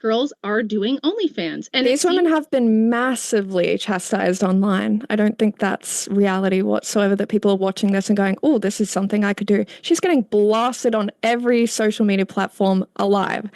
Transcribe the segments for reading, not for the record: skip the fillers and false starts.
girls are doing OnlyFans. And These women have been massively chastised online. I don't think that's reality whatsoever, that people are watching this and going, oh, this is something I could do. She's getting blasted on every social media platform alive.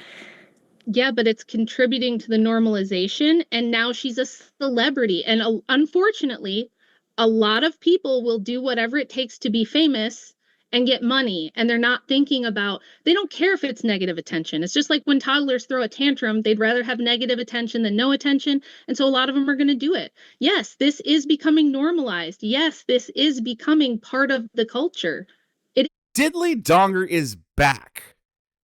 Yeah, but it's contributing to the normalization. And now she's a celebrity. And unfortunately, a lot of people will do whatever it takes to be famous and get money. And they're not thinking about, they don't care if it's negative attention. It's just like when toddlers throw a tantrum, they'd rather have negative attention than no attention. And so a lot of them are going to do it. Yes, this is becoming normalized. Yes, this is becoming part of the culture. Diddly Donger is back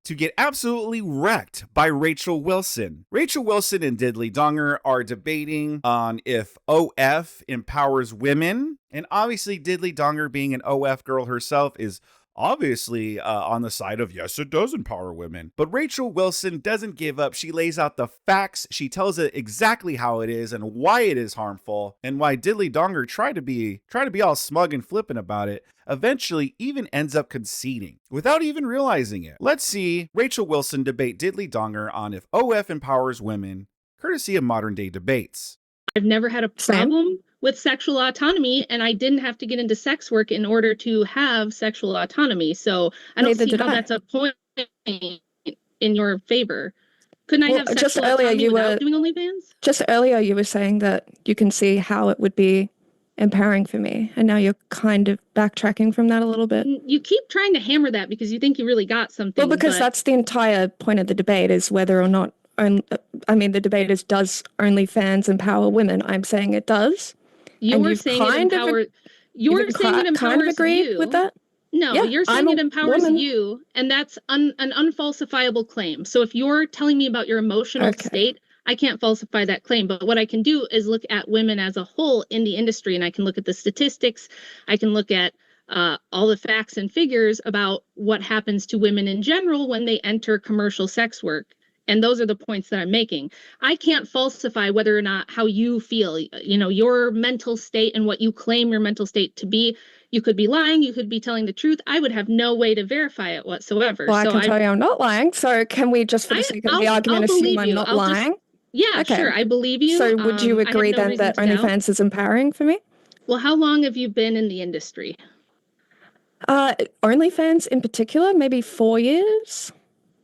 to get absolutely wrecked by Rachel Wilson. Rachel Wilson and Diddly Donger are debating on if OF empowers women. And obviously, Diddly Donger, being an OF girl herself, is obviously on the side of, yes, it does empower women. But Rachel Wilson doesn't give up. She lays out the facts. She tells it exactly how it is and why it is harmful, and why Diddly Donger try to be all smug and flippant about it, eventually even ends up conceding without even realizing it. Let's see Rachel Wilson debate Diddly Donger on if OF empowers women, courtesy of Modern Day Debates. I've never had a problem with sexual autonomy, and I didn't have to get into sex work in order to have sexual autonomy. So I don't see how that's a point in your favor. Couldn't I have sexual autonomy without doing OnlyFans? Just earlier you were saying that you can see how it would be empowering for me, and now you're kind of backtracking from that a little bit. You keep trying to hammer that because you think you really got something. Well, because that's the entire point of the debate, is whether or not, the debate is, does OnlyFans empower women? I'm saying it does. You're saying it empowers. You're saying it empowers kind of agree you. with that? No, yeah, you're saying it empowers you, and that's an unfalsifiable claim. So if you're telling me about your emotional state, I can't falsify that claim. But what I can do is look at women as a whole in the industry, and I can look at the statistics. I can look at all the facts and figures about what happens to women in general when they enter commercial sex work. And those are the points that I'm making. I can't falsify whether or not how you feel, your mental state and what you claim your mental state to be. You could be lying. You could be telling the truth. I would have no way to verify it whatsoever. Well, I can tell you I'm not lying. So can we just, for the sake of the argument, assume I'm not lying? Sure. I believe you. So would you agree then that OnlyFans is empowering for me? Well, how long have you been in the industry? OnlyFans in particular, maybe 4 years.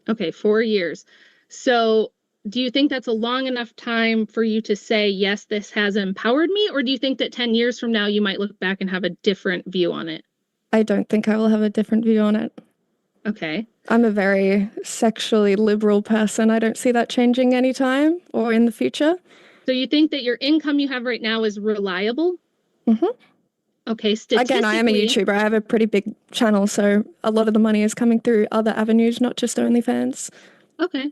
Okay, 4 years. So do you think that's a long enough time for you to say, yes, this has empowered me? Or do you think that 10 years from now, you might look back and have a different view on it? I don't think I will have a different view on it. Okay. I'm a very sexually liberal person. I don't see that changing anytime or in the future. So you think that your income you have right now is reliable? Mm-hmm. Okay, statistically... Again, I am a YouTuber. I have a pretty big channel, so a lot of the money is coming through other avenues, not just OnlyFans. Okay.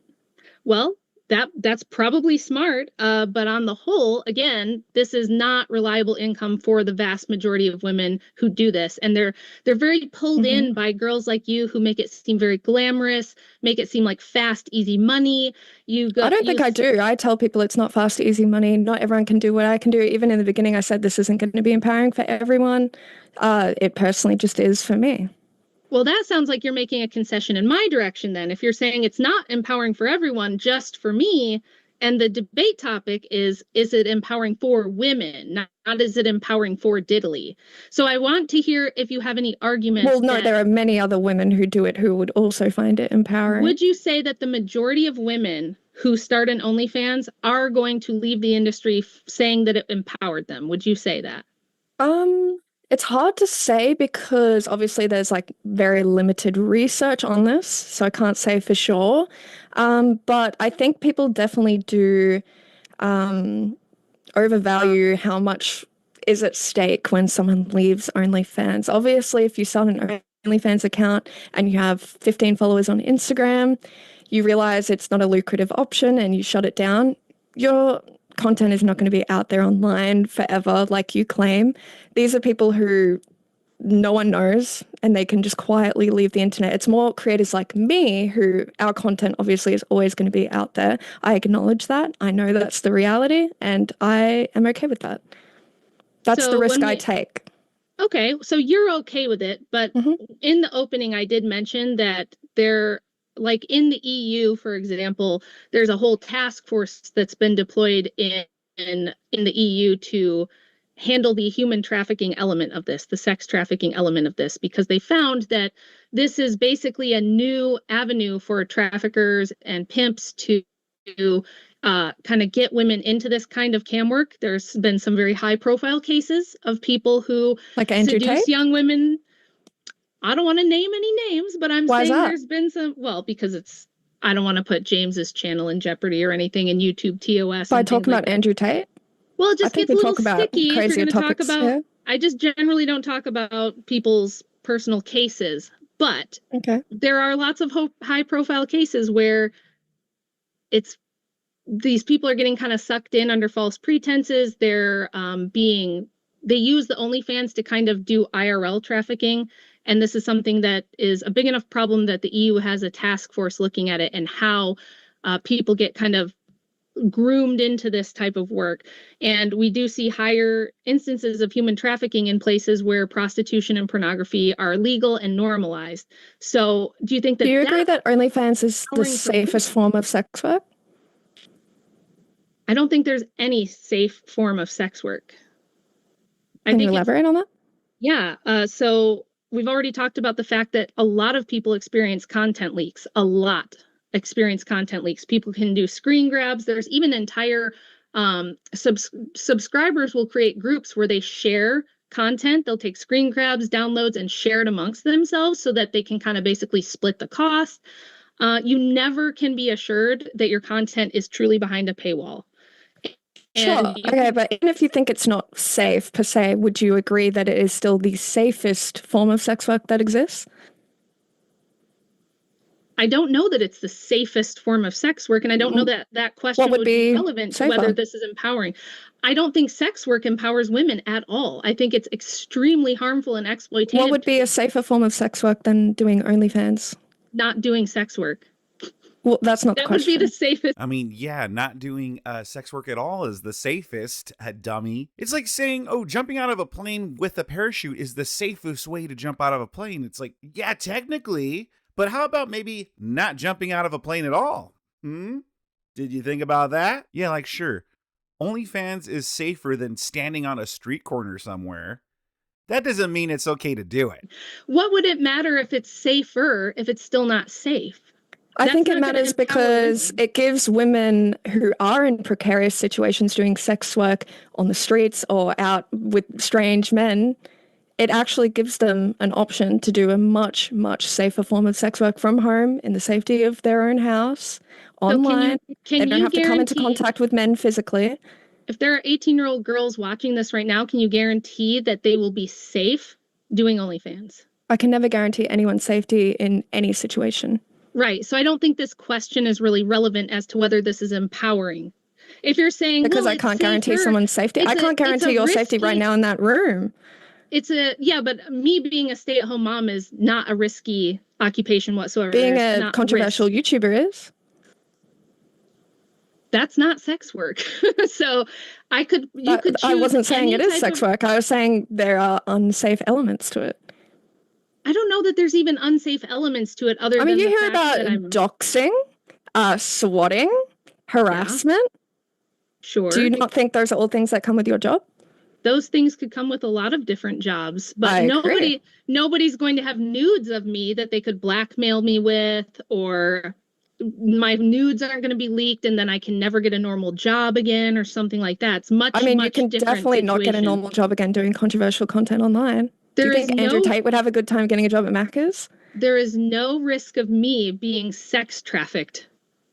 Well, that's probably smart, but on the whole, again, this is not reliable income for the vast majority of women who do this, and they're very pulled in by girls like you who make it seem very glamorous, make it seem like fast, easy money. I don't think I do. I tell people it's not fast, easy money. Not everyone can do what I can do. Even in the beginning, I said this isn't going to be empowering for everyone. It personally just is for me. Well, that sounds like you're making a concession in my direction then. If you're saying it's not empowering for everyone, just for me, and the debate topic is it empowering for women, not is it empowering for diddly? So I want to hear if you have any arguments. Well, no, there are many other women who do it who would also find it empowering. Would you say that the majority of women who start an OnlyFans are going to leave the industry saying that it empowered them? Would you say that? It's hard to say because obviously there's like very limited research on this, so I can't say for sure. But I think people definitely do overvalue how much is at stake when someone leaves OnlyFans. Obviously, if you start an OnlyFans account and you have 15 followers on Instagram, you realize it's not a lucrative option and you shut it down. Your content is not going to be out there online forever like you claim. These are people who no one knows and they can just quietly leave the internet. It's more creators like me who our content obviously is always going to be out there. I acknowledge that. I know that's the reality and I am okay with that. That's the risk I take. Okay, so you're okay with it, but in the opening I did mention that there like in the EU, for example, there's a whole task force that's been deployed in the EU to handle the human trafficking element of this, the sex trafficking element of this, because they found that this is basically a new avenue for traffickers and pimps to kind of get women into this kind of cam work. There's been some very high profile cases of people who like Andrew seduce Tate? young women. I don't want to name any names, but I'm saying there's been some, well, because I don't want to put James's channel in jeopardy or anything in YouTube TOS. By talking about Andrew Tate? Well, it just gets a little sticky if you're going to talk about, here. I just generally don't talk about people's personal cases, but there are lots of high profile cases where these people are getting kind of sucked in under false pretenses. They're they use the OnlyFans to kind of do IRL trafficking. And this is something that is a big enough problem that the EU has a task force looking at it and how people get kind of groomed into this type of work. And we do see higher instances of human trafficking in places where prostitution and pornography are legal and normalized. So do you think that— Do you agree that OnlyFans is the safest form of sex work? I don't think there's any safe form of sex work. Can you elaborate on that? Yeah. So we've already talked about the fact that a lot of people experience content leaks. People can do screen grabs. There's even entire subscribers will create groups where they share content. They'll take screen grabs, downloads, and share it amongst themselves so that they can kind of basically split the cost. You never can be assured that your content is truly behind a paywall. Sure. Okay, but even if you think it's not safe per se, would you agree that it is still the safest form of sex work that exists? I don't know that it's the safest form of sex work, and I don't know that that question would be relevant to whether this is empowering. I don't think sex work empowers women at all. I think it's extremely harmful and exploitative. What would be a safer form of sex work than doing OnlyFans? Not doing sex work. Well, that's not the question. That would be the safest. I mean, yeah, not doing sex work at all is the safest, dummy. It's like saying, oh, jumping out of a plane with a parachute is the safest way to jump out of a plane. It's like, yeah, technically, but how about maybe not jumping out of a plane at all? Did you think about that? Yeah, like, sure. OnlyFans is safer than standing on a street corner somewhere. That doesn't mean it's okay to do it. What would it matter if it's safer if it's still not safe? I think it matters because it gives women who are in precarious situations doing sex work on the streets or out with strange men, it actually gives them an option to do a much, much safer form of sex work from home in the safety of their own house, online. They don't have to come into contact with men physically. If there are 18-year-old girls watching this right now, can you guarantee that they will be safe doing OnlyFans? I can never guarantee anyone's safety in any situation. Right. So I don't think this question is really relevant as to whether this is empowering. If you're saying, because I can't guarantee someone's safety. I can't guarantee your safety right now in that room. But me being a stay-at-home mom is not a risky occupation whatsoever. Being a controversial YouTuber is. That's not sex work. So you could choose. I wasn't saying it is sex work. I was saying there are unsafe elements to it. I don't know that there's even unsafe elements to it other than you hear about doxing, swatting, harassment. Yeah. Sure. Do you not think those are all things that come with your job? Those things could come with a lot of different jobs, but nobody's going to have nudes of me that they could blackmail me with, or my nudes aren't going to be leaked and then I can never get a normal job again or something like that. It's much you can definitely not get a normal job again doing controversial content online. Do you think Andrew Tate would have a good time getting a job at Macca's? There is no risk of me being sex trafficked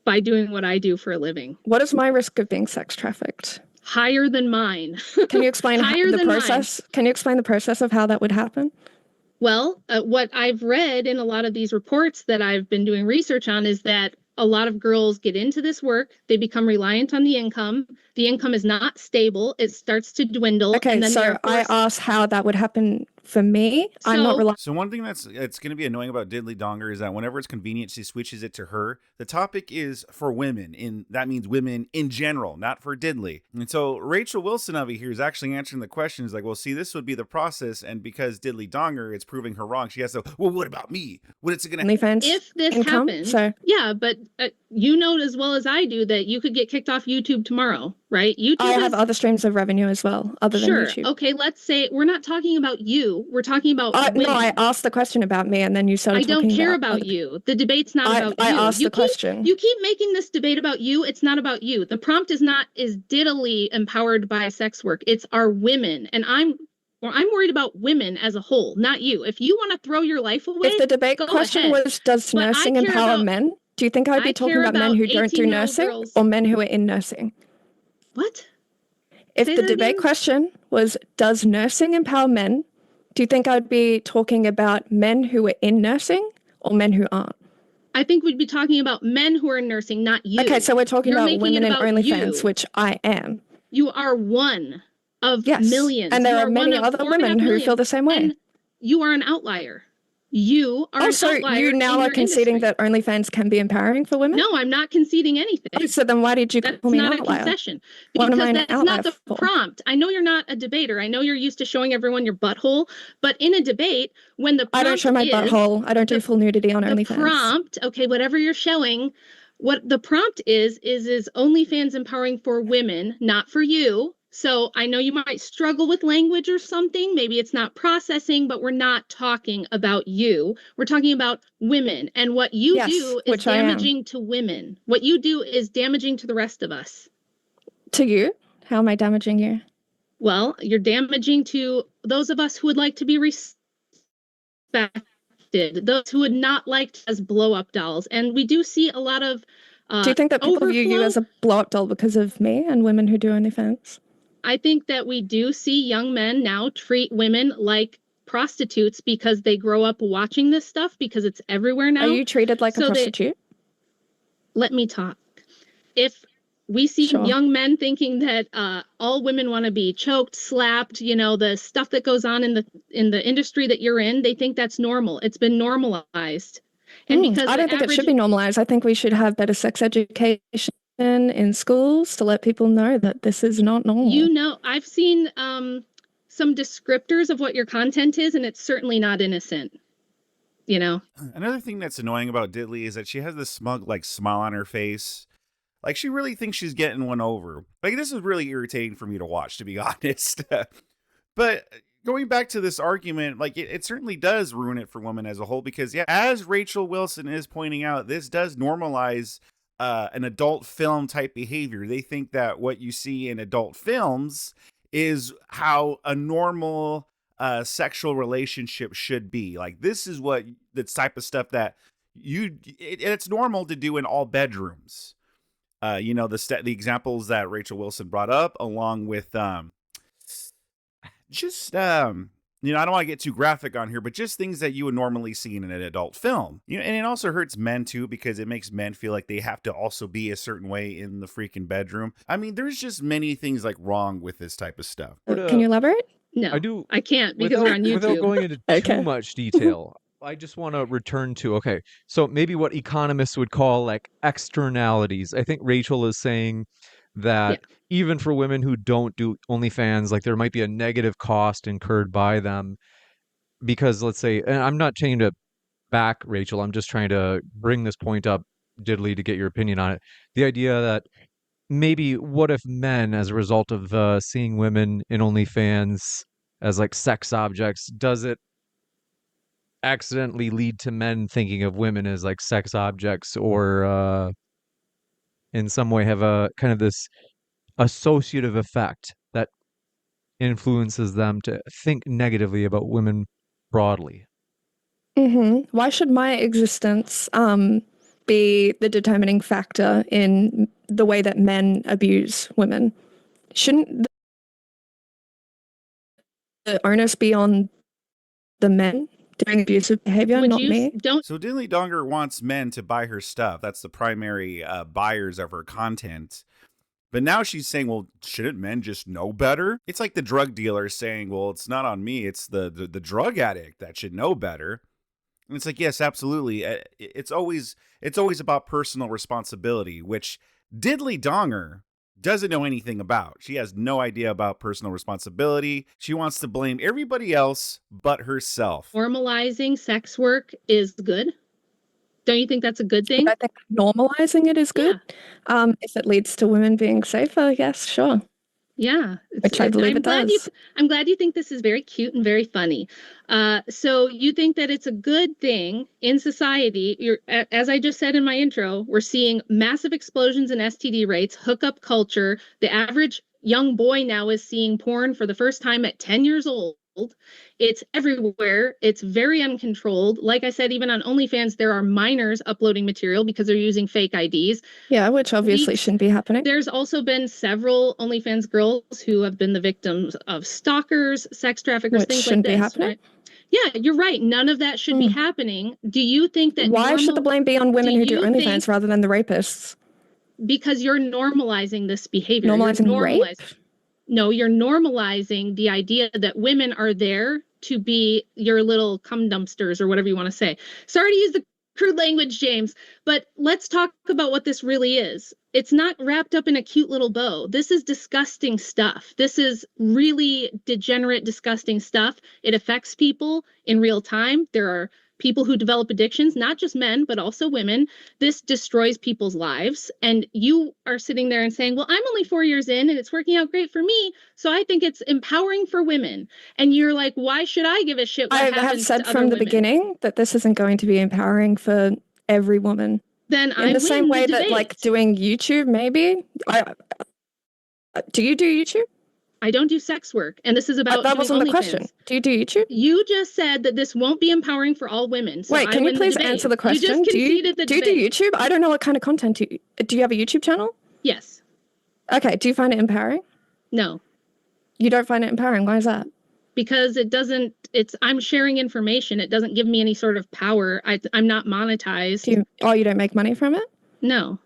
by doing what I do for a living. What is my risk of being sex trafficked? Higher than mine. Can you explain the process? Mine. Can you explain the process of how that would happen? Well, what I've read in a lot of these reports that I've been doing research on is that a lot of girls get into this work. They become reliant on the income. The income is not stable. It starts to dwindle. Okay, so I asked how that would happen for me, I'm not relying. So one thing it's going to be annoying about Diddly Donger is that whenever it's convenient, she switches it to her. The topic is for women, that means women in general, not for Diddly. And so Rachel Wilson over here is actually answering the question. Is like, well, see, this would be the process, and because Diddly Donger, it's proving her wrong. She has to. Well, what about me? What is it going to? If this happens, yeah, but you know as well as I do that you could get kicked off YouTube tomorrow, right? YouTube. I have other streams of revenue as well, other than YouTube. Okay, let's say we're not talking about you. We're talking about women. No, I asked the question about me, and then you started talking about. I don't care about you. The debate's not about you. I asked the question. You keep making this debate about you. It's not about you. The prompt is diddly empowered by sex work. It's our women, and I'm worried about women as a whole, not you. If you want to throw your life away, if the debate question was, does nursing empower men? Do you think I'd be talking about men who don't do nursing or men who are in nursing? What? If the debate question was, does nursing empower men? Do you think I'd be talking about men who are in nursing or men who aren't? I think we'd be talking about men who are in nursing, not you. Okay, so we're talking about women in OnlyFans, which I am. You are one of millions. And there are many other women who feel the same way. And you are an outlier. You are an outlier. You now are conceding that OnlyFans can be empowering for women? No, I'm not conceding anything. Oh, so then why did you call me an outlier? That's not a concession. What am I an Because that's outlier not the for? prompt. I know you're not a debater. I know you're used to showing everyone your butthole. But in a debate, when the prompt I don't show my butthole. I don't do full nudity on OnlyFans. The prompt, okay, whatever you're showing, what the prompt is OnlyFans empowering for women, not for you. So I know you might struggle with language or something. Maybe it's not processing, but we're not talking about you. We're talking about women. And what you do is damaging to women. What you do is damaging to the rest of us. To you? How am I damaging you? Well, you're damaging to those of us who would like to be respected, those who would not like as blow-up dolls. And we do see a lot of do you think that people view you as a blow-up doll because of me and women who do OnlyFans? I think that we do see young men now treat women like prostitutes because they grow up watching this stuff because it's everywhere now. Are you treated like a prostitute? Let me talk. If we see young men thinking that all women want to be choked, slapped, the stuff that goes on in the industry that you're in, they think that's normal. It's been normalized. And because I don't think it should be normalized. I think we should have better sex education in schools to let people know that this is not normal. I've seen some descriptors of what your content is, and it's certainly not innocent. Another thing that's annoying about Diddly is that she has this smug smile on her face. Like she really thinks she's getting one over. Like this is really irritating for me to watch, to be honest. But going back to this argument, it certainly does ruin it for women as a whole, because as Rachel Wilson is pointing out, this does normalize an adult film type behavior. They think that what you see in adult films is how a normal sexual relationship should be. Like this is what the type of stuff that it's normal to do in all bedrooms. The examples that Rachel Wilson brought up, along with I don't want to get too graphic on here, but just things that you would normally see in an adult film. And it also hurts men too, because it makes men feel like they have to also be a certain way in the freaking bedroom. I mean, there's just many things wrong with this type of stuff. Can you elaborate? No, I can't because we're on YouTube. Without going into too much detail, I just want to return to, so maybe what economists would call externalities. I think Rachel is saying that even for women who don't do OnlyFans, there might be a negative cost incurred by them because, let's say, and I'm not trying to back Rachel, I'm just trying to bring this point up, Diddly, to get your opinion on it. The idea that maybe what if men, as a result of seeing women in OnlyFans as sex objects, does it accidentally lead to men thinking of women as sex objects, or in some way have a kind of this associative effect that influences them to think negatively about women broadly? Why should my existence be the determining factor in the way that men abuse women? Shouldn't the onus be on the men doing abusive behavior, not me? So Diddly Donger wants men to buy her stuff. That's the primary buyers of her content. But now she's saying, well, shouldn't men just know better? It's like the drug dealer saying, well, it's not on me. It's the drug addict that should know better. And it's like, yes, absolutely. It's always about personal responsibility, which Diddly Donger doesn't know anything about. She has no idea about personal responsibility. She wants to blame everybody else but herself. Normalizing sex work is good. Don't you think that's a good thing? I think normalizing it is good. Yeah. If it leads to women being safer, yes, sure. Yeah, Which I believe it does. I'm glad you think this is very cute and very funny. So you think that it's a good thing in society. As I just said in my intro, we're seeing massive explosions in STD rates, hookup culture. The average young boy now is seeing porn for the first time at 10 years old. It's everywhere. It's very uncontrolled. Like I said, even on OnlyFans, there are minors uploading material because they're using fake IDs. Yeah, which obviously shouldn't be happening. There's also been several OnlyFans girls who have been the victims of stalkers, sex traffickers, which things shouldn't like this. Be happening. Right? Yeah, you're right. None of that should be happening. Do you think that why should the blame be on women who do OnlyFans rather than the rapists? Because you're normalizing this behavior. Normalizing rape? No, you're normalizing the idea that women are there to be your little cum dumpsters or whatever you want to say. Sorry to use the crude language, James, but let's talk about what this really is. It's not wrapped up in a cute little bow. This is disgusting stuff. This is really degenerate, disgusting stuff. It affects people in real time. There are people who develop addictions, not just men, but also women. This destroys people's lives. And you are sitting there and saying, well, I'm only 4 years in and it's working out great for me. So I think it's empowering for women. And you're like, why should I give a shit what happens to other women? I have said from the beginning that this isn't going to be empowering for every woman. Then in the same way that like doing YouTube, maybe. Do you do YouTube? I don't do sex work, and this is about. That wasn't the question. Do you do YouTube? You just said that this won't be empowering for all women. So wait, can you please answer the question? You just conceded do you do YouTube? I don't know what kind of content do you have a YouTube channel? Yes. Okay. Do you find it empowering? No. You don't find it empowering. Why is that? Because it doesn't. I'm sharing information. It doesn't give me any sort of power. I'm not monetized. You don't make money from it? No.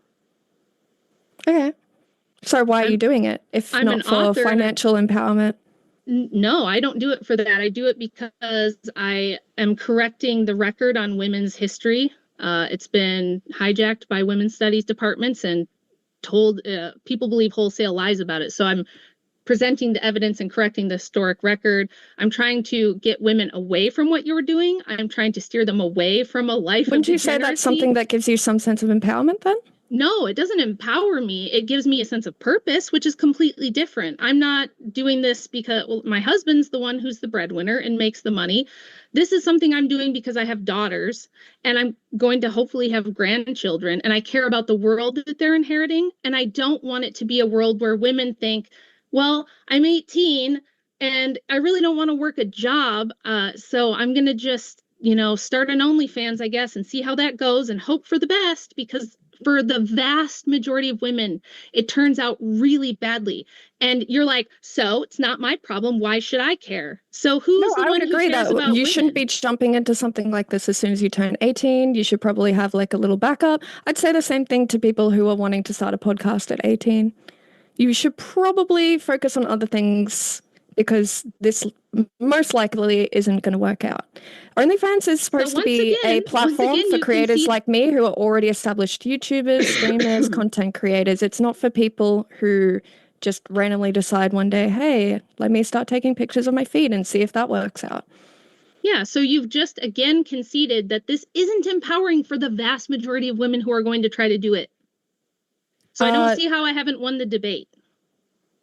Okay. So why are you doing it if not for financial empowerment? No, I don't do it for that. I do it because I am correcting the record on women's history. It's been hijacked by women's studies departments and told people believe wholesale lies about it. So I'm presenting the evidence and correcting the historic record. I'm trying to get women away from what you're doing. I'm trying to steer them away from a life of degeneracy. Wouldn't you say that's something that gives you some sense of empowerment then? No, it doesn't empower me. It gives me a sense of purpose, which is completely different. I'm not doing this because my husband's the one who's the breadwinner and makes the money. This is something I'm doing because I have daughters and I'm going to hopefully have grandchildren, and I care about the world that they're inheriting. And I don't want it to be a world where women think, well, I'm 18 and I really don't want to work a job. So I'm going to just, start an OnlyFans, I guess, and see how that goes and hope for the best, because for the vast majority of women, it turns out really badly. And you're like, so it's not my problem. Why should I care? So who's the one who cares about women? You shouldn't be jumping into something like this as soon as you turn 18. You should probably have like a little backup. I'd say the same thing to people who are wanting to start a podcast at 18. You should probably focus on other things because this most likely isn't going to work out. OnlyFans is supposed to be a platform for creators like me who are already established YouTubers, streamers, content creators. It's not for people who just randomly decide one day, hey, let me start taking pictures of my feet and see if that works out. Yeah, so you've just again conceded that this isn't empowering for the vast majority of women who are going to try to do it. So I don't see how I haven't won the debate.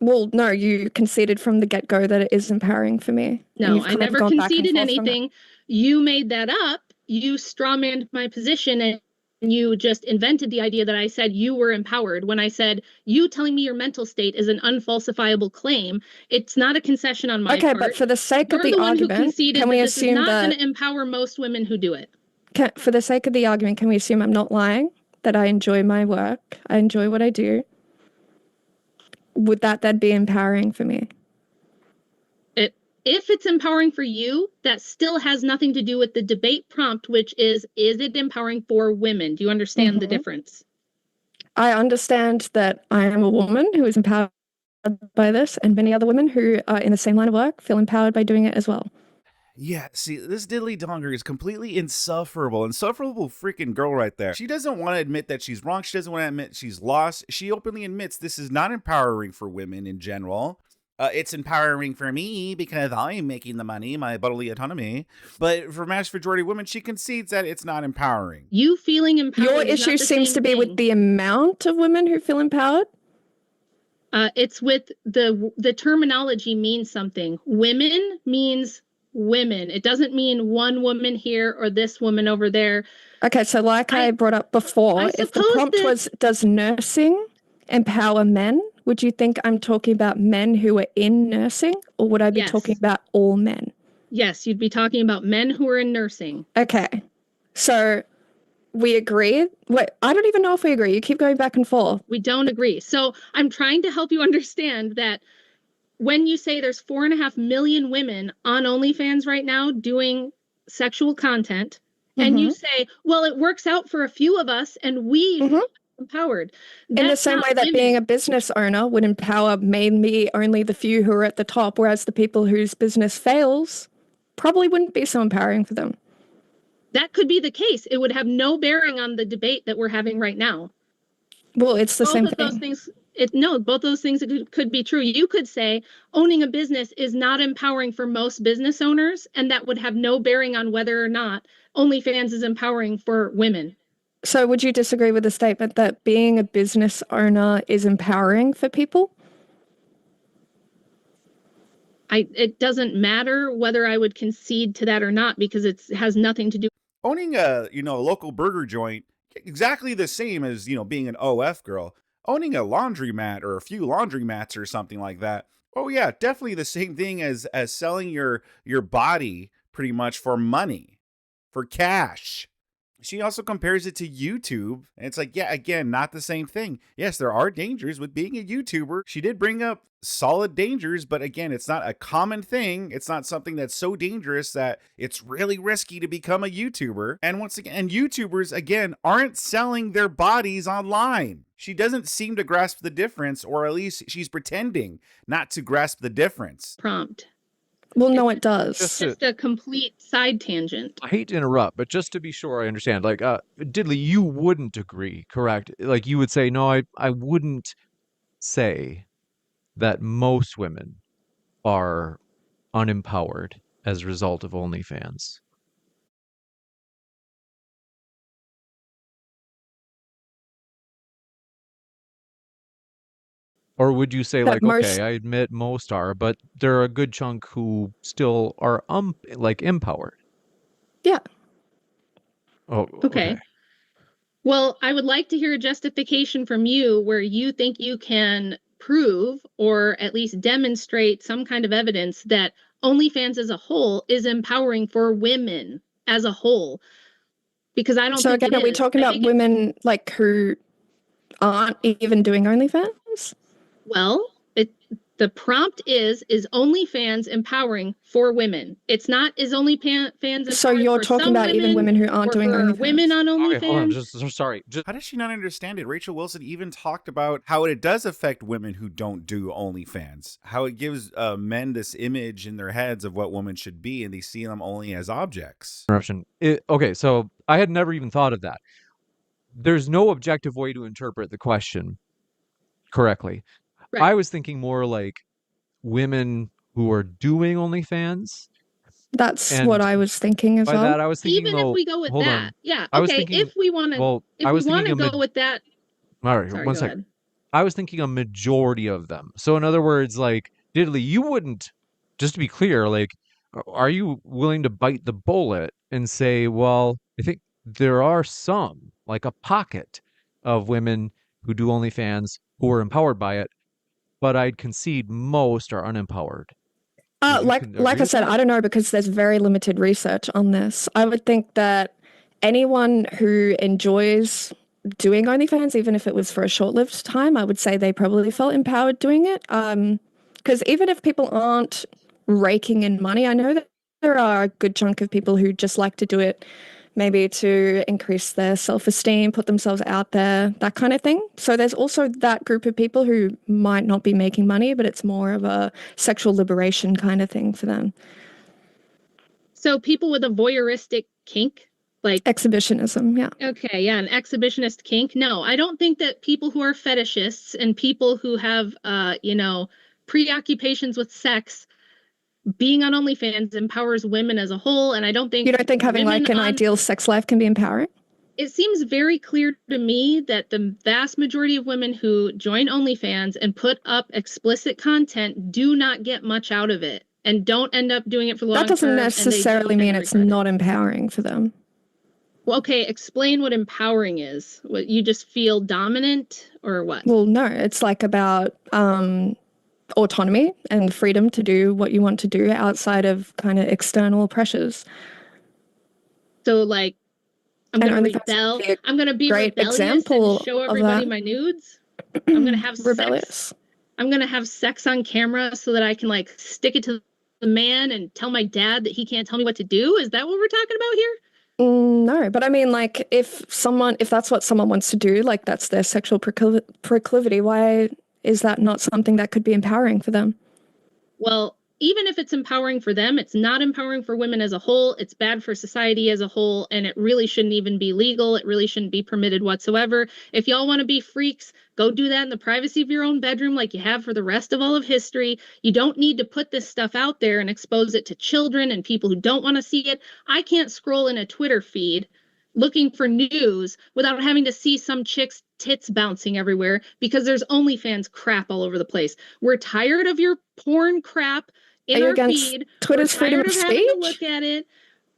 Well, no, you conceded from the get-go that it is empowering for me. No, I never conceded anything. You made that up. You strawmanned my position and you just invented the idea that I said you were empowered when I said you telling me your mental state is an unfalsifiable claim. It's not a concession on my part. Okay, but for the sake of the argument, can we assume that this is not going to empower most women who do it? For the sake of the argument, can we assume I'm not lying, that I enjoy my work, I enjoy what I do? Would that then be empowering for me? If it's empowering for you, that still has nothing to do with the debate prompt, which is it empowering for women? Do you understand the difference? I understand that I am a woman who is empowered by this, and many other women who are in the same line of work feel empowered by doing it as well. Yeah, see, this diddly donger is completely insufferable freaking girl right there. She doesn't want to admit that she's wrong. She doesn't want to admit she's lost. She openly admits this is not empowering for women in general. It's empowering for me because I'm making the money, my bodily autonomy. But for mass majority of women, she concedes that it's not empowering. You feeling empowered. Your issue seems to be with the amount of women who feel empowered. It's with the terminology means something. Women means women. It doesn't mean one woman here or this woman over there. Okay, so like I brought up before, if the prompt was, does nursing empower men? Would you think I'm talking about men who are in nursing, or would I be talking about all men? Yes, you'd be talking about men who are in nursing. Okay, so we agree. Wait, I don't even know if we agree. You keep going back and forth. We don't agree. So I'm trying to help you understand that when you say there's 4.5 million women on OnlyFans right now doing sexual content, and you say, well, it works out for a few of us and we empowered. In the same way that being a business owner would empower maybe only the few who are at the top, whereas the people whose business fails probably wouldn't be so empowering for them. That could be the case. It would have no bearing on the debate that we're having right now. Well, it's the same thing. Those things, both those things could be true. You could say owning a business is not empowering for most business owners, and that would have no bearing on whether or not OnlyFans is empowering for women. So would you disagree with the statement that being a business owner is empowering for people? It doesn't matter whether I would concede to that or not, because it has nothing to do. Owning a local burger joint, exactly the same as, being an OF girl. Owning a laundromat or a few laundromats or something like that. Oh yeah, definitely the same thing as selling your body pretty much for money, for cash. She also compares it to YouTube, and it's like, yeah, again, not the same thing. Yes, there are dangers with being a YouTuber. She did bring up solid dangers, but again, it's not a common thing. It's not something that's so dangerous that it's really risky to become a YouTuber. And once again, and YouTubers, again, aren't selling their bodies online. She doesn't seem to grasp the difference, or at least she's pretending not to grasp the difference. Prompt. Well, no, it does. Just a complete side tangent. I hate to interrupt, but just to be sure I understand, like, Diddley, you wouldn't agree, correct? Like, you would say, no, I wouldn't say that most women are unempowered as a result of OnlyFans. Or would you say, like, okay, I admit most are, but there are a good chunk who still are empowered? Yeah. Oh, okay. Well, I would like to hear a justification from you where you think you can prove or at least demonstrate some kind of evidence that OnlyFans as a whole is empowering for women as a whole. Because I don't think again, are we talking about women like who aren't even doing OnlyFans? Well, the prompt is OnlyFans empowering for women? It's not, is OnlyFans empowering so you're talking about even women who aren't doing OnlyFans? Women on OnlyFans? Okay, hold on, sorry. How does she not understand it? Rachel Wilson even talked about how it does affect women who don't do OnlyFans. How it gives men this image in their heads of what women should be, and they see them only as objects. Okay, so I had never even thought of that. There's no objective way to interpret the question correctly. Right. I was thinking more like women who are doing OnlyFans. That's what I was thinking as well. By that, I was thinking, even if we go with that, yeah. I was okay, thinking, if we want to, go with that. All right, sorry, one second. I was thinking a majority of them. So in other words, like, Diddley, you wouldn't, just to be clear, like, are you willing to bite the bullet and say, well, I think there are some, like a pocket of women who do OnlyFans who are empowered by it, but I'd concede most are unempowered. Like I said, I don't know, because there's very limited research on this. I would think that anyone who enjoys doing OnlyFans, even if it was for a short-lived time, I would say they probably felt empowered doing it. Because even if people aren't raking in money, I know that there are a good chunk of people who just like to do it maybe to increase their self-esteem, put themselves out there, that kind of thing. So there's also that group of people who might not be making money, but it's more of a sexual liberation kind of thing for them. So people with a voyeuristic kink, like exhibitionism, yeah. Okay, yeah, an exhibitionist kink. No, I don't think that people who are fetishists and people who have, preoccupations with sex, being on OnlyFans empowers women as a whole. And I don't think you don't think having like an ideal sex life can be empowering? It seems very clear to me that the vast majority of women who join OnlyFans and put up explicit content do not get much out of it and don't end up doing it for long term. That doesn't necessarily mean it's not empowering for them. Well, okay, explain what empowering is. What, you just feel dominant or what? Well, no, it's like about autonomy and freedom to do what you want to do outside of kind of external pressures. So like, I'm going to rebel. I'm going to be rebellious and show everybody my nudes. I'm going to have sex. I'm going to have sex on camera so that I can like stick it to the man and tell my dad that he can't tell me what to do. Is that what we're talking about here? No, but I mean, like, if that's what someone wants to do, like, that's their sexual proclivity, why is that not something that could be empowering for them? Well, even if it's empowering for them, it's not empowering for women as a whole. It's bad for society as a whole, and it really shouldn't even be legal. It really shouldn't be permitted whatsoever. If y'all want to be freaks, go do that in the privacy of your own bedroom like you have for the rest of all of history. You don't need to put this stuff out there and expose it to children and people who don't want to see it. I can't scroll in a Twitter feed looking for news without having to see some chick's tits bouncing everywhere because there's OnlyFans crap all over the place. We're tired of your porn crap in our feed. Twitter's freedom of speech? Having to look at it.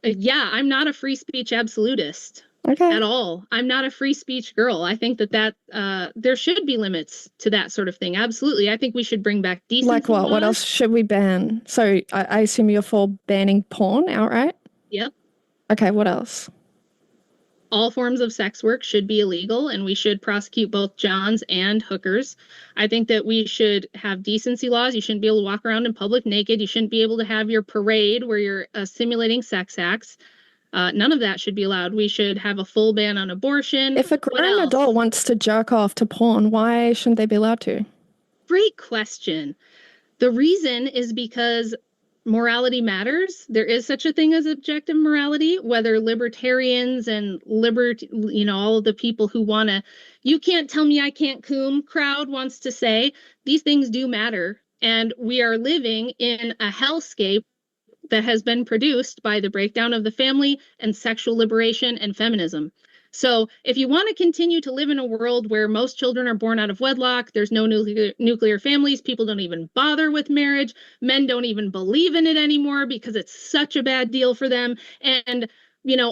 Yeah, I'm not a free speech absolutist at all. I'm not a free speech girl. I think that there should be limits to that sort of thing. Absolutely. I think we should bring back decency. Like what? Laws. What else should we ban? So I assume you're for banning porn outright? Yep. Okay, what else? All forms of sex work should be illegal, and we should prosecute both johns and hookers. I think that we should have decency laws. You shouldn't be able to walk around in public naked. You shouldn't be able to have your parade where you're simulating sex acts. None of that should be allowed. We should have a full ban on abortion. If a grown adult wants to jerk off to porn, why shouldn't they be allowed to? Great question. The reason is because morality matters. There is such a thing as objective morality, whether libertarians and all of the people who want to, you can't tell me I can't coom crowd wants to say, these things do matter. And we are living in a hellscape that has been produced by the breakdown of the family and sexual liberation and feminism. So if you want to continue to live in a world where most children are born out of wedlock, there's no nuclear families, people don't even bother with marriage, men don't even believe in it anymore because it's such a bad deal for them. And,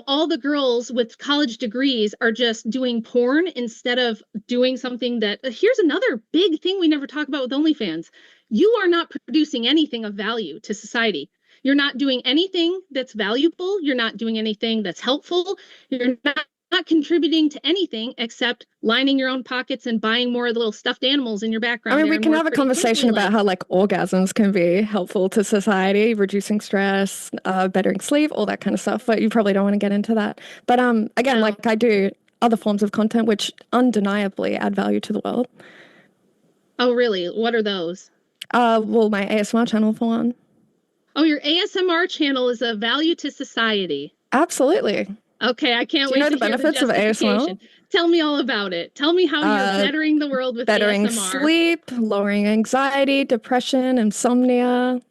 all the girls with college degrees are just doing porn instead of doing something that, here's another big thing we never talk about with OnlyFans. You are not producing anything of value to society. You're not doing anything that's valuable. You're not doing anything that's helpful. You're not contributing to anything except lining your own pockets and buying more little stuffed animals in your background. I mean, we can have a conversation about how like orgasms can be helpful to society, reducing stress, bettering sleep, all that kind of stuff. But you probably don't want to get into that. But again, like I do other forms of content which undeniably add value to the world. Oh, really? What are those? Well, my ASMR channel for one. Oh, your ASMR channel is a value to society. Absolutely. Okay, I can't wait to hear the benefits of ASMR. Tell me all about it. Tell me how you're bettering the world with bettering ASMR. Sleep, lowering anxiety, depression, insomnia.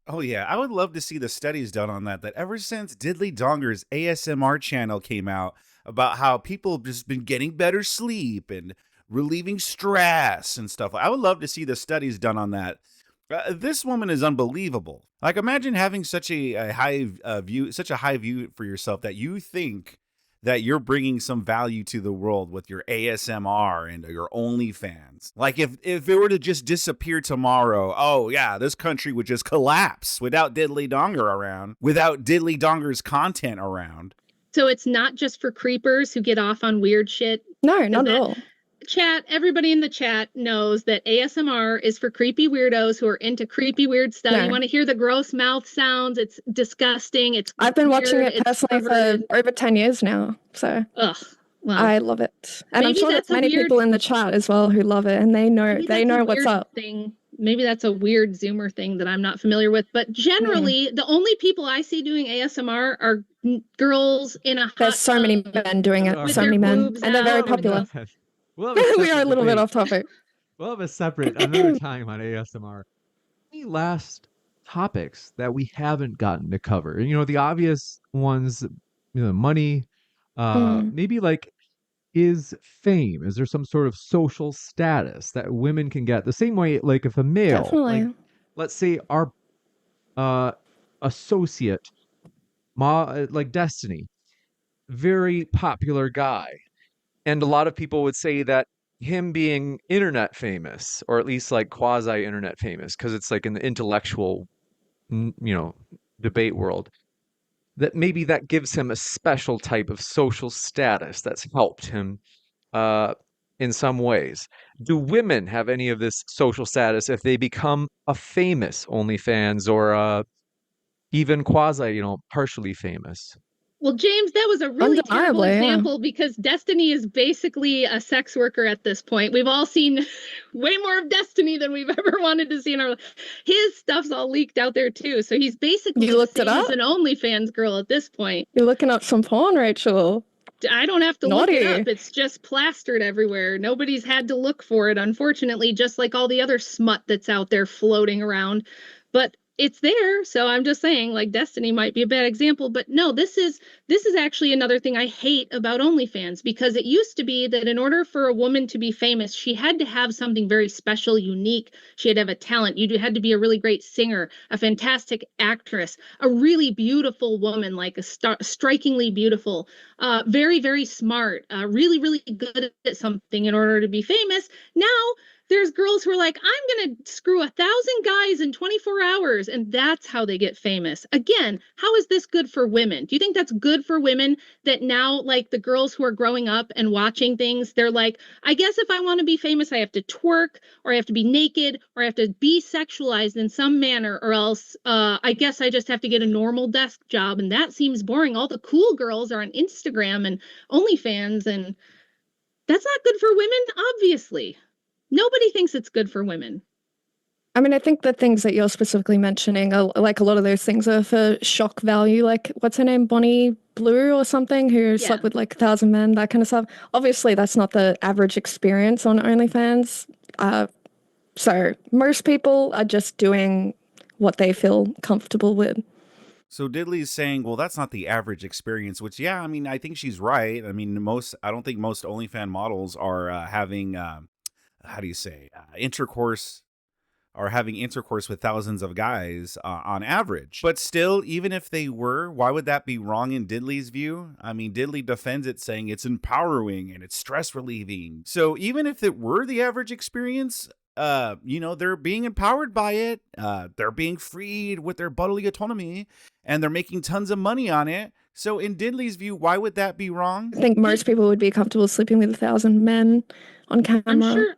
Oh yeah, I would love to see the studies done on that ever since Diddly Donger's ASMR channel came out about how people have just been getting better sleep and relieving stress and stuff. I would love to see the studies done on that. This woman is unbelievable. Like, imagine having such a high view for yourself that you think that you're bringing some value to the world with your ASMR and your OnlyFans. Like, if it were to just disappear tomorrow, oh yeah, this country would just collapse without Diddly Donger around, without Diddly Donger's content around. So it's not just for creepers who get off on weird shit? No, not at all. everybody in the chat knows that ASMR is for creepy weirdos who are into creepy weird stuff. No. You want to hear the gross mouth sounds. It's disgusting. I've been watching it personally for over 10 years now. So well, I love it. And I'm sure there's many people in the chat as well who love it, and they know what's up. Maybe that's a weird Zoomer thing that I'm not familiar with. But generally, the only people I see doing ASMR are girls in a hot There's so many men doing it. So many men. And they're very popular. We are a little bit off topic. We'll have a separate another time on ASMR. Any last topics that we haven't gotten to cover? You know, the obvious ones, money, maybe like, is fame? Is there some sort of social status that women can get the same way, like if a male, like, let's say our associate, like Destiny, very popular guy, and a lot of people would say that him being internet famous, or at least like quasi internet famous, because it's like in the intellectual, debate world, that maybe that gives him a special type of social status that's helped him in some ways. Do women have any of this social status if they become a famous OnlyFans or even quasi, partially famous? Well, James, that was a really terrible example because Destiny is basically a sex worker at this point. We've all seen way more of Destiny than we've ever wanted to see in our life. His stuff's all leaked out there too. So he's basically the same as an OnlyFans girl at this point. You're looking up some porn, Rachel. I don't have to look it up. It's just plastered everywhere. Nobody's had to look for it, unfortunately, just like all the other smut that's out there floating around. But it's there. So I'm just saying, like, Destiny might be a bad example, but no, this is actually another thing I hate about OnlyFans, because it used to be that in order for a woman to be famous, she had to have something very special, unique. She had to have a talent. You had to be a really great singer, a fantastic actress, a really beautiful woman, like strikingly beautiful, very, very smart, really, really good at something in order to be famous. Now, there's girls who are like, I'm going to screw 1,000 guys in 24 hours, and that's how they get famous. Again, how is this good for women? Do you think that's good for women that now, like, the girls who are growing up and watching things, they're like, I guess if I want to be famous, I have to twerk, or I have to be naked, or I have to be sexualized in some manner, or else I guess I just have to get a normal desk job, and that seems boring. All the cool girls are on Instagram and OnlyFans, and that's not good for women, obviously. Nobody thinks it's good for women. I mean, I think the things that you're specifically mentioning are, like, a lot of those things are for shock value. Like, what's her name? Bonnie Blue or something, who slept with like 1,000 men, that kind of stuff. Obviously, that's not the average experience on OnlyFans. So most people are just doing what they feel comfortable with. So Diddley's saying, well, that's not the average experience, which, yeah, I mean, I think she's right. I mean, I don't think most OnlyFans models are having... intercourse, or having intercourse with thousands of guys on average. But still, even if they were, why would that be wrong in Diddley's view? I mean, Diddley defends it, saying it's empowering and it's stress relieving. So even if it were the average experience, they're being empowered by it. They're being freed with their bodily autonomy, and they're making tons of money on it. So in Diddley's view, why would that be wrong? I think most people would be comfortable sleeping with 1,000 men on camera.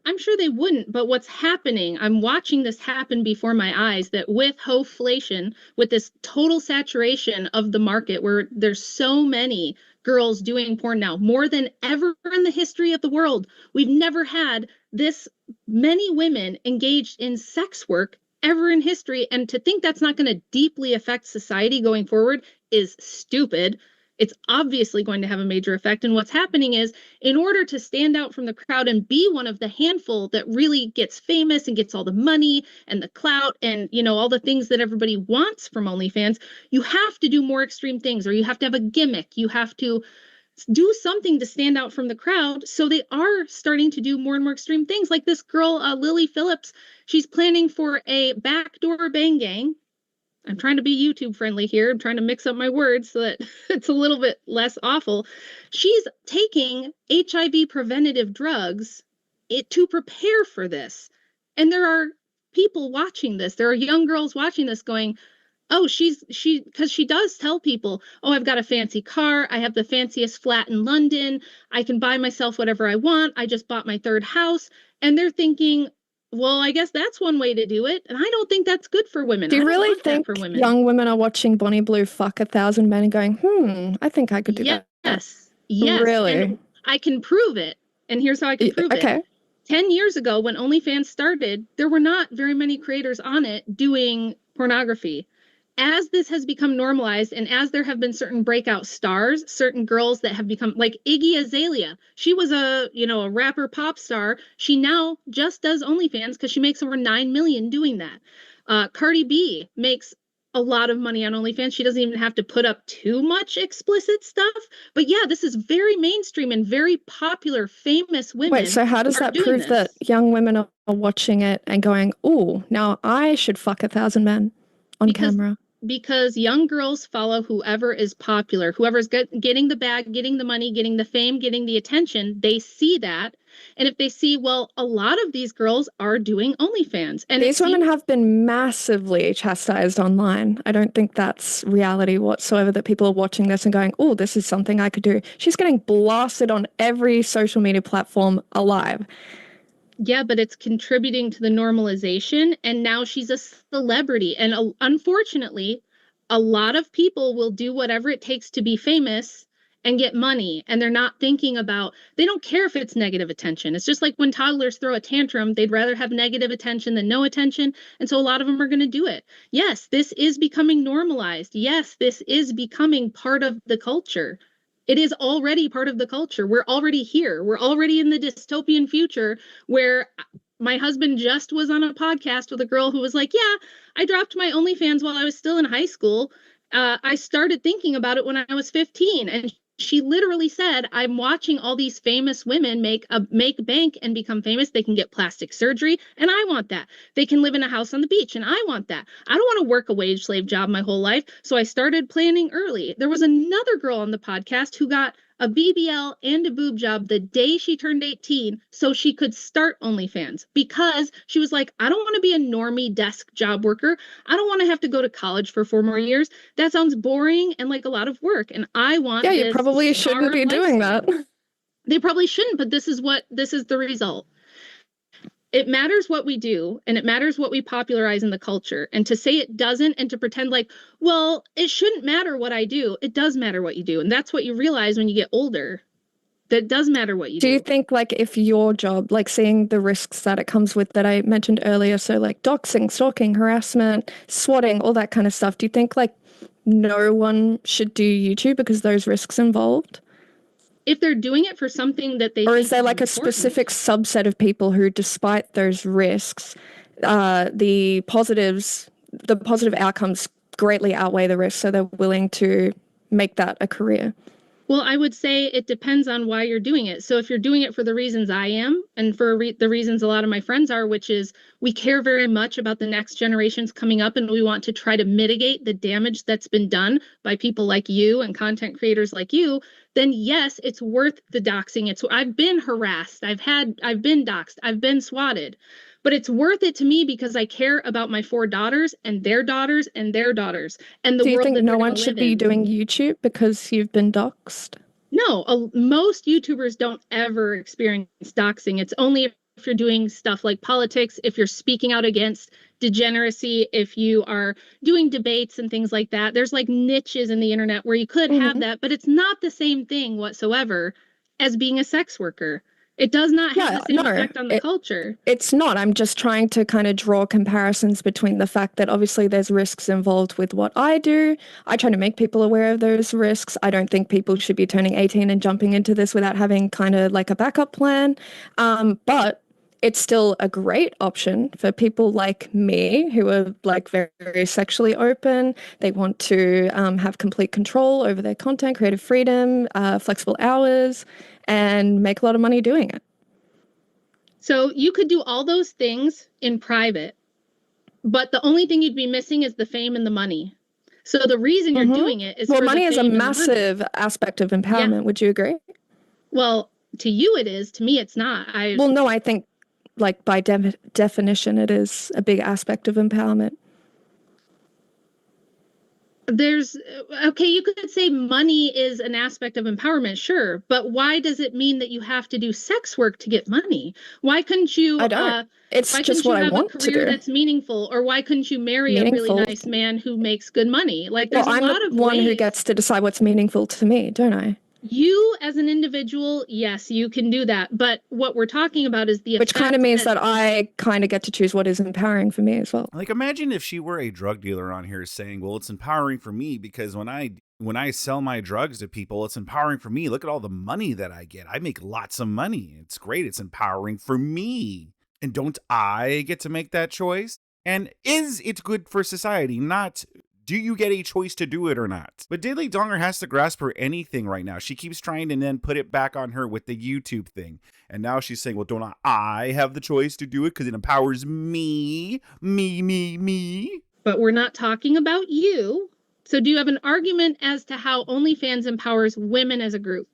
I'm sure they wouldn't, but what's happening, I'm watching this happen before my eyes, that with hoflation, with this total saturation of the market, where there's so many girls doing porn now, more than ever in the history of the world, we've never had this many women engaged in sex work ever in history. And to think that's not going to deeply affect society going forward is stupid. It's obviously going to have a major effect. And what's happening is, in order to stand out from the crowd and be one of the handful that really gets famous and gets all the money and the clout and, all the things that everybody wants from OnlyFans, you have to do more extreme things, or you have to have a gimmick. You have to do something to stand out from the crowd. So they are starting to do more and more extreme things. Like this girl, Lily Phillips, she's planning for a backdoor bang gang. I'm trying to be YouTube friendly here. I'm trying to mix up my words so that it's a little bit less awful. She's taking HIV preventative drugs to prepare for this. And there are people watching this. There are young girls watching this going, because she does tell people, oh, I've got a fancy car, I have the fanciest flat in London, I can buy myself whatever I want, I just bought my third house. And they're thinking, well, I guess that's one way to do it. And I don't think that's good for women. Do you I don't really want that think for women. young women are watching Bonnie Blue fuck 1,000 men and going, I think I could do that? Yes. Really? And I can prove it. And here's how I can prove it. 10 years ago, when OnlyFans started, there were not very many creators on it doing pornography. As this has become normalized, and as there have been certain breakout stars, certain girls that have become like Iggy Azalea, she was a rapper pop star. She now just does OnlyFans because she makes over 9 million doing that. Cardi B makes a lot of money on OnlyFans. She doesn't even have to put up too much explicit stuff. But yeah, this is very mainstream and very popular, famous women. Wait, so how does that prove that young women are watching it and going, oh, now I should fuck 1,000 men on camera? Because young girls follow whoever is popular, whoever's getting the bag, getting the money, getting the fame, getting the attention. They see that. And if they see, well, a lot of these girls are doing OnlyFans. And these women have been massively chastised online. I don't think that's reality whatsoever, that people are watching this and going, oh, this is something I could do. She's getting blasted on every social media platform alive. Yeah, but it's contributing to the normalization, and now she's a celebrity. And unfortunately, a lot of people will do whatever it takes to be famous and get money, and they're not thinking about, they don't care if it's negative attention. It's just like when toddlers throw a tantrum, they'd rather have negative attention than no attention, and so a lot of them are going to do it. Yes, this is becoming normalized. Yes, this is becoming part of the culture. It is already part of the culture. We're already here. We're already in the dystopian future where my husband just was on a podcast with a girl who was like, yeah, I dropped my OnlyFans while I was still in high school. I started thinking about it when I was 15. And she literally said, I'm watching all these famous women make bank and become famous. They can get plastic surgery, and I want that. They can live in a house on the beach, and I want that. I don't want to work a wage slave job my whole life, so I started planning early. There was another girl on the podcast who got a BBL and a boob job the day she turned 18 so she could start OnlyFans, because she was like, I don't want to be a normie desk job worker. I don't want to have to go to college for 4 more years. That sounds boring and like a lot of work. And I want you probably shouldn't be doing that. They probably shouldn't, but this is the result. It matters what we do, and it matters what we popularize in the culture. And to say it doesn't, and to pretend like, well, it shouldn't matter what I do. It does matter what you do. And that's what you realize when you get older. That does matter what you do. Do you think, like, if your job, like seeing the risks that it comes with that I mentioned earlier, so like doxing, stalking, harassment, swatting, all that kind of stuff, do you think like no one should do YouTube because those risks involved? If they're doing it for something that they or think is there like important. A specific subset of people who, despite those risks, the positive outcomes greatly outweigh the risks, so they're willing to make that a career? Well, I would say it depends on why you're doing it. So if you're doing it for the reasons I am, and for the reasons a lot of my friends are, which is we care very much about the next generations coming up, and we want to try to mitigate the damage that's been done by people like you and content creators like you, then yes, it's worth the doxing. I've been harassed. I've been doxed. I've been swatted. But it's worth it to me because I care about my 4 daughters and their daughters and their daughters and the world. Do you think no one should be doing YouTube because you've been doxed? No, most YouTubers don't ever experience doxing. It's only if you're doing stuff like politics, if you're speaking out against degeneracy, if you are doing debates and things like that. There's like niches in the internet where you could have that, but it's not the same thing whatsoever as being a sex worker. It does not have the same effect on the culture. It's not. I'm just trying to kind of draw comparisons between the fact that obviously there's risks involved with what I do. I try to make people aware of those risks. I don't think people should be turning 18 and jumping into this without having kind of like a backup plan. But it's still a great option for people like me who are like very, very sexually open. They want to have complete control over their content, creative freedom, flexible hours, and make a lot of money doing it. So you could do all those things in private, but the only thing you'd be missing is the fame and the money. So the reason you're doing it is money is a massive aspect of empowerment. Yeah. Would you agree? Well, to you it is. To me, it's not. Well, no, I think like by definition, it is a big aspect of empowerment. Okay, you could say money is an aspect of empowerment, sure, but why does it mean that you have to do sex work to get money? Why couldn't you I don't. It's why just couldn't you what I have a want to career do. that's meaningful, or why couldn't you marry a really Meaningful. nice man who makes good money? Like, there's Well, a I'm lot the of one who ways. gets to decide what's meaningful to me, don't I? You as an individual, yes, you can do that, but what we're talking about is the Which kind of effect means that I kind of get to choose what is empowering for me as well. Like, imagine if she were a drug dealer on here saying, well, it's empowering for me because when I sell my drugs to people, it's empowering for me. Look at all the money that I get. I make lots of money. It's great. It's empowering for me. And don't I get to make that choice? And is it good for society? Not do you get a choice to do it or not? But Daily Donger has to grasp for anything right now. She keeps trying to then put it back on her with the YouTube thing. And now she's saying, well, don't I have the choice to do it because it empowers me? Me. But we're not talking about you. So do you have an argument as to how OnlyFans empowers women as a group?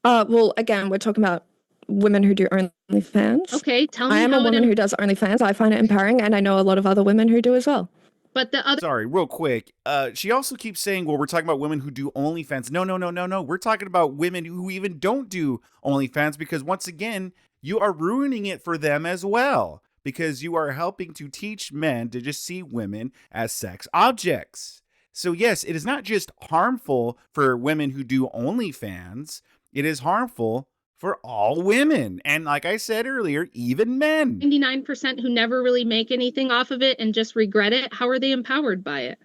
Well, again, we're talking about women who do OnlyFans. Okay, tell me I am a woman who does OnlyFans. I find it empowering, and I know a lot of other women who do as well. But the other... Sorry, real quick. She also keeps saying, well, we're talking about women who do OnlyFans. No. We're talking about women who even don't do OnlyFans because, once again, you are ruining it for them as well because you are helping to teach men to just see women as sex objects. So, yes, it is not just harmful for women who do OnlyFans. It is harmful for all women. And like I said earlier, even men. 99% who never really make anything off of it and just regret it, how are they empowered by it?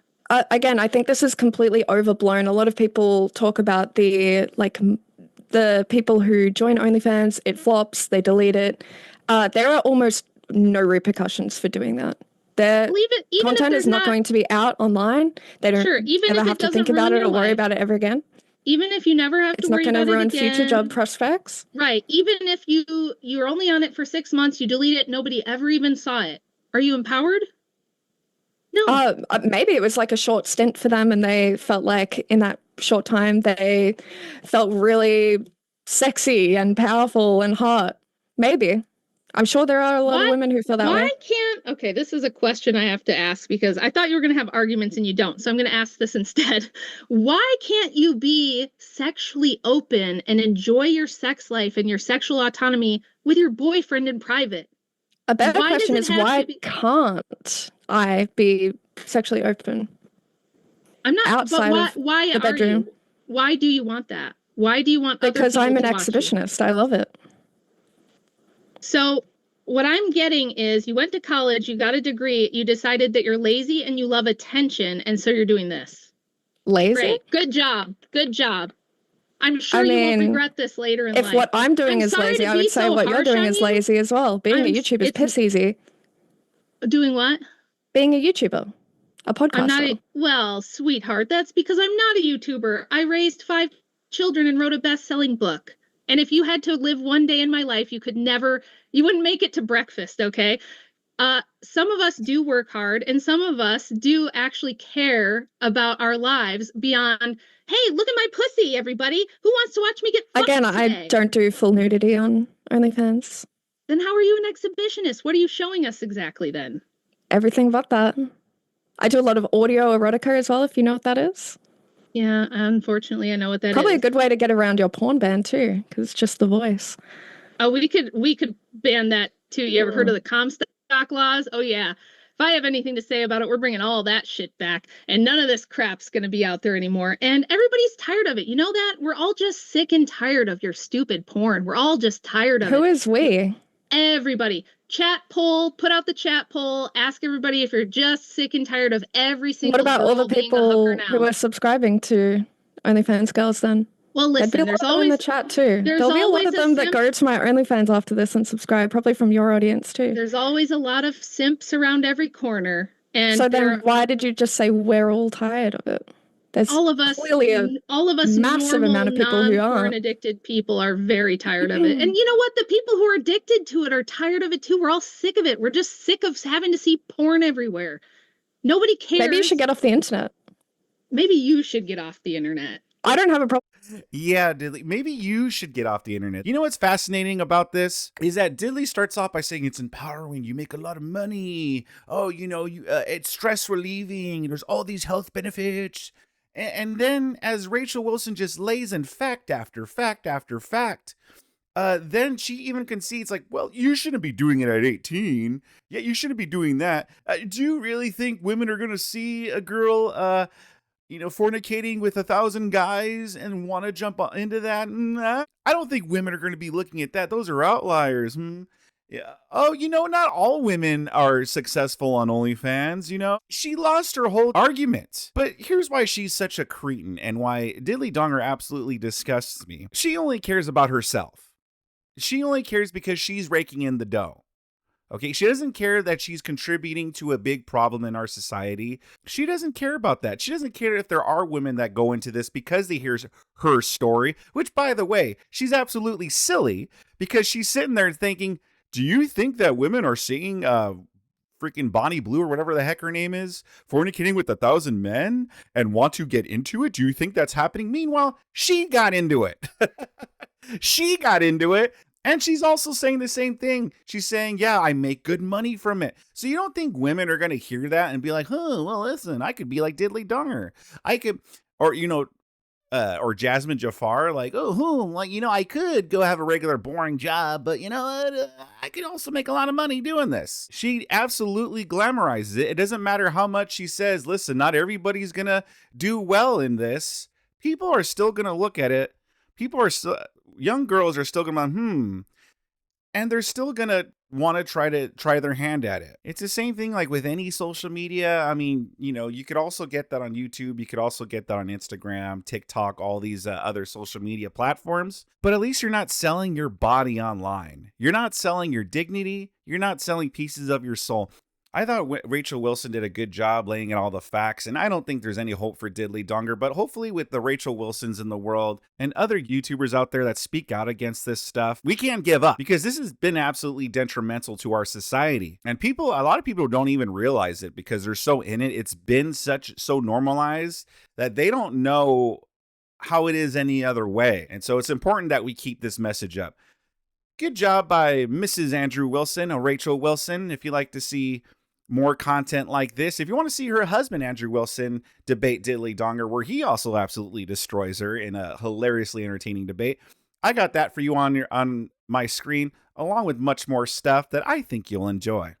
Again, I think this is completely overblown. A lot of people talk about the people who join OnlyFans, it flops, they delete it. There are almost no repercussions for doing that. Their content is not going to be out online. They don't ever have to think about it or worry about it ever again. Even if you never have to worry about it again. It's not going to ruin future job prospects. Right. Even if you're only on it for 6 months, you delete it, nobody ever even saw it. Are you empowered? No. Maybe it was like a short stint for them and they felt like in that short time they felt really sexy and powerful and hot. Maybe. I'm sure there are a lot of women who feel that way. Okay, this is a question I have to ask because I thought you were going to have arguments and you don't. So I'm going to ask this instead. Why can't you be sexually open and enjoy your sex life and your sexual autonomy with your boyfriend in private? A better question is why can't I be sexually open? I'm not outside of the bedroom. Why do you want that? Why do you want other Because I'm an people to watch you? exhibitionist. I love it. So what I'm getting is you went to college, you got a degree, you decided that you're lazy and you love attention, and so you're doing this. Lazy? Great. Good job. Good job. I'm sure you won't regret this later in life. If what I'm doing is lazy, I would say what you're doing is lazy as well. Being a YouTuber is piss easy. Doing what? Being a YouTuber. A podcaster. Well, sweetheart, that's because I'm not a YouTuber. I raised 5 children and wrote a best-selling book. And if you had to live one day in my life, you wouldn't make it to breakfast, okay? Some of us do work hard, and some of us do actually care about our lives beyond, hey, look at my pussy, everybody. Who wants to watch me get fucked Again, today? I don't do full nudity on OnlyFans. Then how are you an exhibitionist? What are you showing us exactly then? Everything but that. I do a lot of audio erotica as well, if you know what that is. Yeah, unfortunately, I know what that Probably is. a good way to get around your porn ban too, because it's just the voice. Oh, we could ban that too. You ever heard of the Comstock laws? Oh yeah. If I have anything to say about it, we're bringing all that shit back, and none of this crap's going to be out there anymore. And everybody's tired of it. You know that? We're all just sick and tired of your stupid porn. We're all just tired of it. Who is we? Everybody. Chat poll, put out the chat poll, ask everybody if you're just sick and tired of every single What about all the people who are subscribing to OnlyFans girls then? Well, listen, there's always in the chat too. There'll be a lot of them that go to my OnlyFans after this and subscribe, probably from your audience too. There's always a lot of simps around every corner. And so then why did you just say we're all tired of it? There's all of us massive amount of people who are porn addicted people are very tired of it. And you know what? The people who are addicted to it are tired of it too. We're all sick of it. We're just sick of having to see porn everywhere. Nobody cares. Maybe you should get off the internet. Maybe you should get off the internet. I don't have a problem. Yeah, Diddley, maybe you should get off the internet. You know what's fascinating about this is that Diddley starts off by saying it's empowering, you make a lot of money. Oh, it's stress relieving. There's all these health benefits. And then as Rachel Wilson just lays in fact after fact after fact, then she even concedes like, well, you shouldn't be doing it at 18. Yeah, you shouldn't be doing that. Do you really think women are going to see a girl, fornicating with 1,000 guys and want to jump into that? Nah. I don't think women are going to be looking at that. Those are outliers. Yeah. Oh, not all women are successful on OnlyFans, She lost her whole argument. But here's why she's such a cretin and why Diddley Donger absolutely disgusts me. She only cares about herself. She only cares because she's raking in the dough. Okay, she doesn't care that she's contributing to a big problem in our society. She doesn't care about that. She doesn't care if there are women that go into this because they hear her story, which, by the way, she's absolutely silly because she's sitting there thinking, do you think that women are seeing freaking Bonnie Blue or whatever the heck her name is, fornicating with 1,000 men and want to get into it? Do you think that's happening? Meanwhile, she got into it. She got into it. And she's also saying the same thing. She's saying, yeah, I make good money from it. So you don't think women are going to hear that and be like, well, listen, I could be like Diddley Donger. I could, or Jasmine Jafar, like, I could go have a regular boring job, but I could also make a lot of money doing this. She absolutely glamorizes it. It doesn't matter how much she says, listen, not everybody's going to do well in this. People are still going to look at it. Young girls are still going to, and they're still going to want to try their hand at it. It's the same thing like with any social media. I mean, you could also get that on YouTube. You could also get that on Instagram, TikTok, all these other social media platforms. But at least you're not selling your body online. You're not selling your dignity. You're not selling pieces of your soul. I thought Rachel Wilson did a good job laying out all the facts, and I don't think there's any hope for Diddley Donger, but hopefully with the Rachel Wilsons in the world and other YouTubers out there that speak out against this stuff, we can't give up because this has been absolutely detrimental to our society. And a lot of people don't even realize it because they're so in it. It's been so normalized that they don't know how it is any other way. And so it's important that we keep this message up. Good job by Mrs. Andrew Wilson or Rachel Wilson. If you like to see more content like this, if you want to see her husband Andrew Wilson debate Diddley Donger, where he also absolutely destroys her in a hilariously entertaining debate, I got that for you on my screen, along with much more stuff that I think you'll enjoy.